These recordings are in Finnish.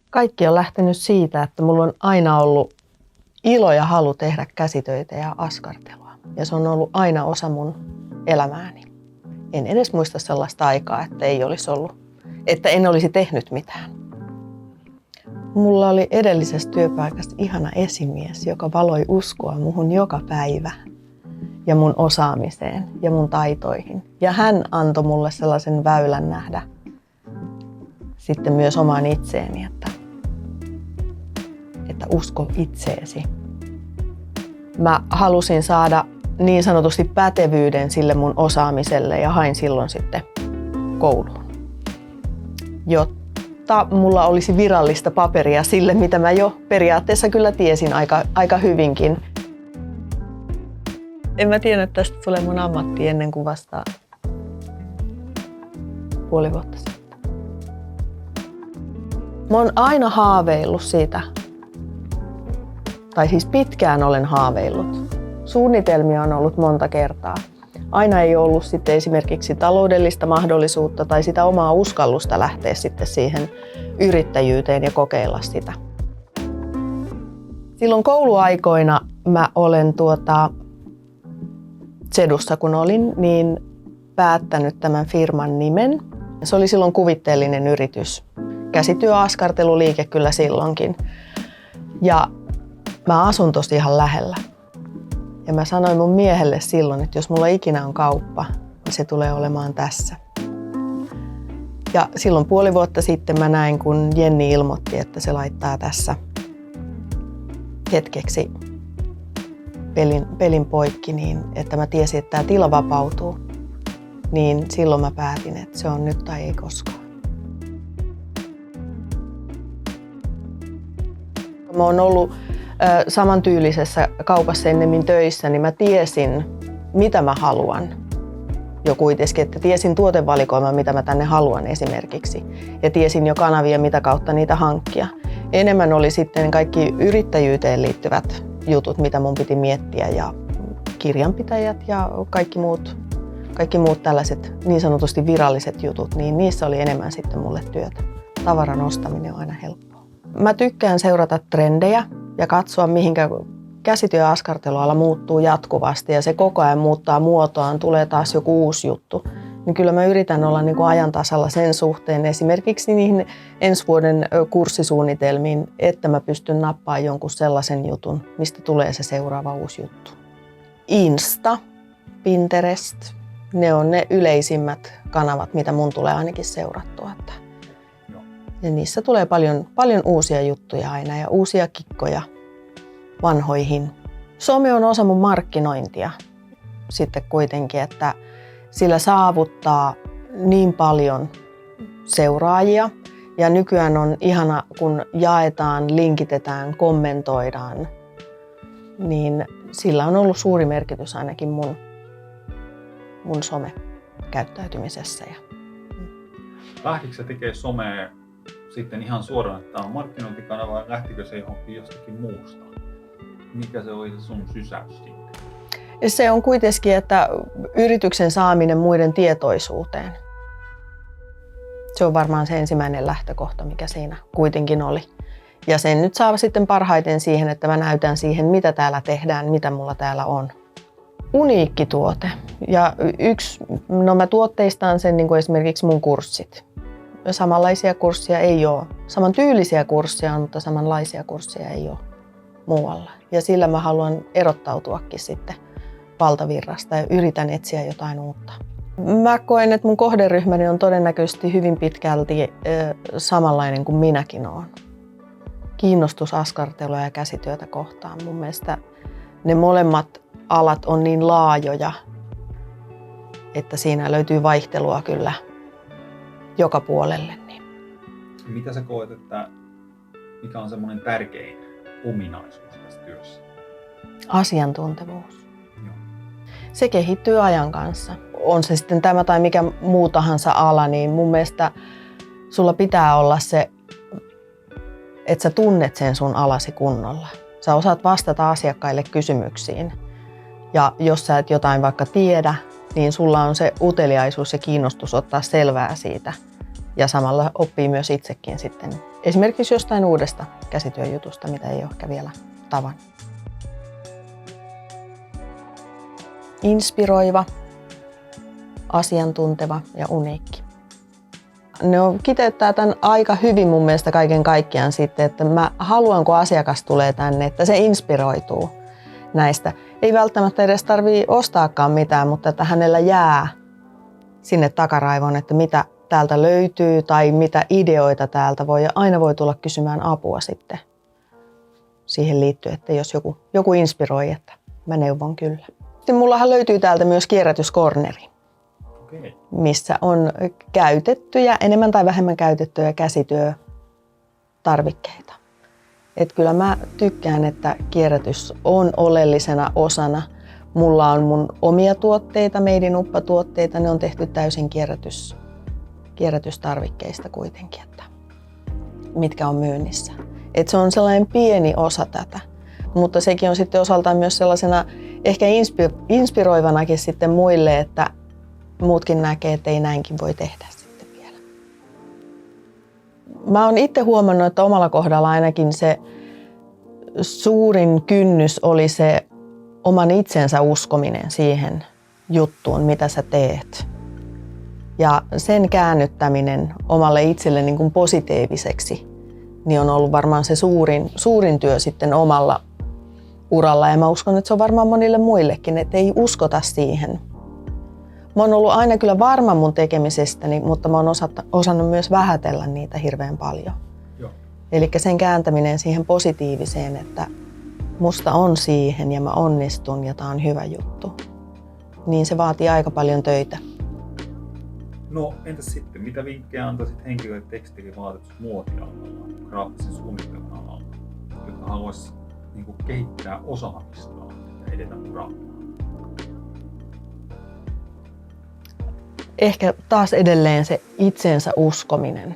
Kaikki on lähtenyt siitä, että mulla on aina ollut ilo ja halu tehdä käsitöitä ja askartelua. Ja se on ollut aina osa mun elämääni. En edes muista sellaista aikaa, että en olisi tehnyt mitään. Mulla oli edellisessä työpaikassa ihana esimies, joka valoi uskoa muhun joka päivä ja mun osaamiseen ja mun taitoihin. Ja hän antoi mulle sellaisen väylän nähdä sitten myös omaan itseeni, että usko itseesi. Mä halusin saada niin sanotusti pätevyyden sille mun osaamiselle ja hain silloin sitten kouluun, jotta mulla olisi virallista paperia sille, mitä mä jo periaatteessa kyllä tiesin aika hyvinkin. En mä tiedä, että tästä tulee mun ammatti ennen kuin vasta puoli vuotta sitten. Mä oon aina haaveillut siitä, tai siis pitkään olen haaveillut. Suunnitelmia on ollut monta kertaa. Aina ei ollut sitten esimerkiksi taloudellista mahdollisuutta tai sitä omaa uskallusta lähteä sitten siihen yrittäjyyteen ja kokeilla sitä. Silloin kouluaikoina mä olen Sedussa kun olin, niin päättänyt tämän firman nimen. Se oli silloin kuvitteellinen yritys. Käsityöaskarteluliike kyllä silloinkin. Ja mä asun tossa ihan lähellä. Ja mä sanoin mun miehelle silloin, että jos mulla ikinä on kauppa, niin se tulee olemaan tässä. Ja silloin puoli vuotta sitten mä näin, kun Jenni ilmoitti, että se laittaa tässä hetkeksi pelin poikki, niin että mä tiesin, että tää tila vapautuu. Niin silloin mä päätin, että se on nyt tai ei koskaan. Mä oon ollut samantyylisessä kaupassa ennemmin töissä, niin mä tiesin, mitä mä haluan. Jo kuitenkin, että tiesin tuotevalikoiman, mitä mä tänne haluan esimerkiksi. Ja tiesin jo kanavia, mitä kautta niitä hankkia. Enemmän oli sitten kaikki yrittäjyyteen liittyvät jutut, mitä mun piti miettiä. Ja kirjanpitäjät ja kaikki muut tällaiset niin sanotusti viralliset jutut, niin niissä oli enemmän sitten mulle työtä. Tavaran ostaminen on aina helppoa. Mä tykkään seurata trendejä ja katsoa, mihinkä käsityö- ja askarteluala muuttuu jatkuvasti ja se koko ajan muuttaa muotoaan, tulee taas joku uusi juttu. Niin kyllä mä yritän olla niin kuin ajan tasalla sen suhteen, esimerkiksi niihin ensi vuoden kurssisuunnitelmiin, että mä pystyn nappaamaan jonkun sellaisen jutun, mistä tulee se seuraava uusi juttu. Insta, Pinterest, ne on ne yleisimmät kanavat, mitä mun tulee ainakin seurattua. Ja niissä tulee paljon uusia juttuja aina ja uusia kikkoja vanhoihin. Some on osa mun markkinointia sitten kuitenkin, että sillä saavuttaa niin paljon seuraajia. Ja nykyään on ihana, kun jaetaan, linkitetään, kommentoidaan, niin sillä on ollut suuri merkitys ainakin mun somekäyttäytymisessä. Lähtikö se tekemään somea sitten ihan suoraan, että tämä on markkinointikanava, vai lähtikö se johonkin jostakin muusta? Mikä se oli se sun sysäys sitten? Se on kuitenkin, että yrityksen saaminen muiden tietoisuuteen. Se on varmaan se ensimmäinen lähtökohta, mikä siinä kuitenkin oli. Ja sen nyt saa sitten parhaiten siihen, että mä näytän siihen, mitä täällä tehdään, mitä mulla täällä on. Uniikki tuote. Ja mä tuotteistan sen niin kuin esimerkiksi mun kurssit. Samanlaisia kursseja ei ole. Samantyylisiä kursseja on, mutta samanlaisia kursseja ei ole muualla. Ja sillä mä haluan erottautuakin sitten valtavirrasta ja yritän etsiä jotain uutta. Mä koen, että mun kohderyhmäni on todennäköisesti hyvin pitkälti samanlainen kuin minäkin olen. Kiinnostus askartelua ja käsityötä kohtaan. Mun mielestä ne molemmat alat on niin laajoja, että siinä löytyy vaihtelua kyllä joka puolelle. Mitä sä koet, että mikä on semmoinen tärkein ominaisuus tässä työssä? Asiantuntevuus. Joo. Se kehittyy ajan kanssa. On se sitten tämä tai mikä muu tahansa ala, niin mun mielestä sulla pitää olla se, että sä tunnet sen sun alasi kunnolla. Sä osaat vastata asiakkaille kysymyksiin. Ja jos sä et jotain vaikka tiedä, niin sulla on se uteliaisuus ja kiinnostus ottaa selvää siitä Ja samalla oppii myös itsekin sitten esimerkiksi jostain uudesta käsityöjutusta, mitä ei ole ehkä vielä tavannut. Inspiroiva, asiantunteva ja uniikki. Ne kiteyttää tämän aika hyvin mun mielestä kaiken kaikkiaan sitten, että mä haluan, kun asiakas tulee tänne, että se inspiroituu näistä. Ei välttämättä edes tarvitse ostaakaan mitään, mutta että hänellä jää sinne takaraivoon, että mitä täältä löytyy tai mitä ideoita täältä voi. Ja aina voi tulla kysymään apua sitten siihen liittyen, että jos joku inspiroi, että mä neuvon kyllä. Sitten mullahan löytyy täältä myös kierrätyskorneri, missä on käytettyjä, enemmän tai vähemmän käytettyjä käsityötarvikkeita. Et kyllä mä tykkään, että kierrätys on oleellisena osana. Mulla on mun omia tuotteita, Made in Uppa-tuotteita, ne on tehty täysin kierrätystarvikkeista kuitenkin, että mitkä on myynnissä. Et se on sellainen pieni osa tätä, mutta sekin on sitten osaltaan myös sellaisena ehkä inspiroivanakin sitten muille, että muutkin näkee, että ei näinkin voi tehdä sitten vielä. Mä oon itse huomannut, että omalla kohdalla ainakin se suurin kynnys oli se oman itsensä uskominen siihen juttuun, mitä sä teet. Ja sen käännyttäminen omalle itselle niin kuin positiiviseksi niin on ollut varmaan se suurin työ sitten omalla uralla. Ja mä uskon, että se on varmaan monille muillekin, että ei uskota siihen. Mä oon ollut aina kyllä varma mun tekemisestäni, mutta mä oon osannut myös vähätellä niitä hirveän paljon. Eli sen kääntäminen siihen positiiviseen, että musta on siihen ja mä onnistun ja tää on hyvä juttu. Niin se vaatii aika paljon töitä. No entäs sitten, mitä vinkkejä antaisit henkilöille tekstili-, vaatetus-, muotialalla, graafisen suunnittelun alalla, jotka haluaisi kehittää osaamistaan ja edetä urallaan? Ehkä taas edelleen se itsensä uskominen.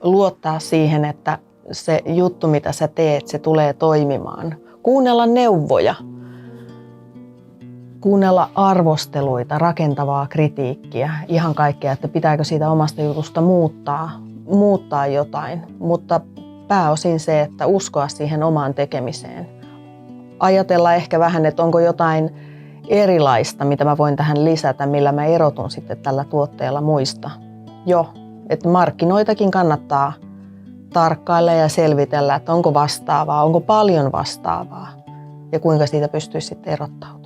Luottaa siihen, että se juttu, mitä sä teet, se tulee toimimaan. Kuunnella neuvoja. Kuunnella arvosteluita, rakentavaa kritiikkiä, ihan kaikkea, että pitääkö siitä omasta jutusta muuttaa jotain. Mutta pääosin se, että uskoa siihen omaan tekemiseen. Ajatella ehkä vähän, että onko jotain erilaista, mitä mä voin tähän lisätä, millä mä erotun sitten tällä tuotteella muista. Että markkinoitakin kannattaa tarkkailla ja selvitellä, että onko vastaavaa, onko paljon vastaavaa ja kuinka siitä pystyisi sitten erottautumaan.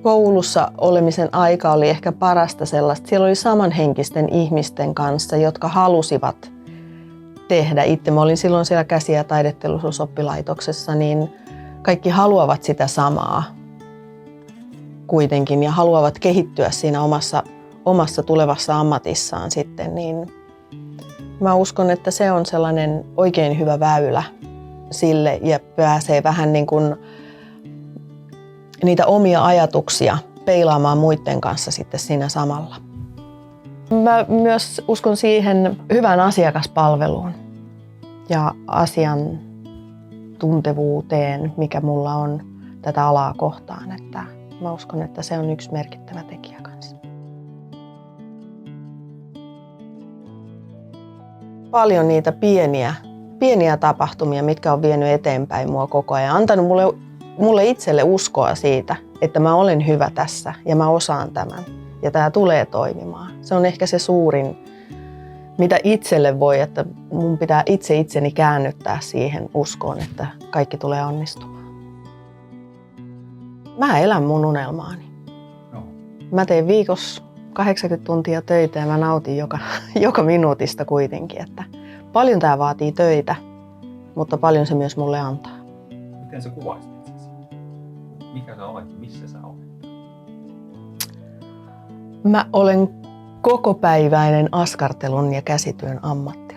Koulussa olemisen aika oli ehkä parasta sellaista. Siellä oli samanhenkisten ihmisten kanssa, jotka halusivat tehdä itse. Mä olin silloin siellä käsi- ja taideteollisuusoppilaitoksessa, niin kaikki haluavat sitä samaa kuitenkin ja haluavat kehittyä siinä omassa tulevassa ammatissaan sitten. Niin mä uskon, että se on sellainen oikein hyvä väylä sille ja pääsee vähän niin kuin niitä omia ajatuksia peilaamaan muiden kanssa sitten siinä samalla. Mä myös uskon siihen hyvään asiakaspalveluun ja asiantuntevuuteen, mikä mulla on tätä alaa kohtaan. Että mä uskon, että se on yksi merkittävä tekijä kanssa. Paljon niitä pieniä tapahtumia, mitkä on vienyt eteenpäin mua koko ajan. Antanut mulle itselle uskoa siitä, että mä olen hyvä tässä ja mä osaan tämän ja tämä tulee toimimaan. Se on ehkä se suurin, mitä itselle voi, että mun pitää itseni käännyttää siihen uskoon, että kaikki tulee onnistumaan. Mä elän mun unelmaani. No. Mä teen viikossa 80 tuntia töitä ja mä nautin joka minuutista kuitenkin. Että paljon tää vaatii töitä, mutta paljon se myös mulle antaa. Miten sä kuvaisit itsesi? Mikä sä olet? Missä sä olet? Mä olen kokopäiväinen askartelun ja käsityön ammatti.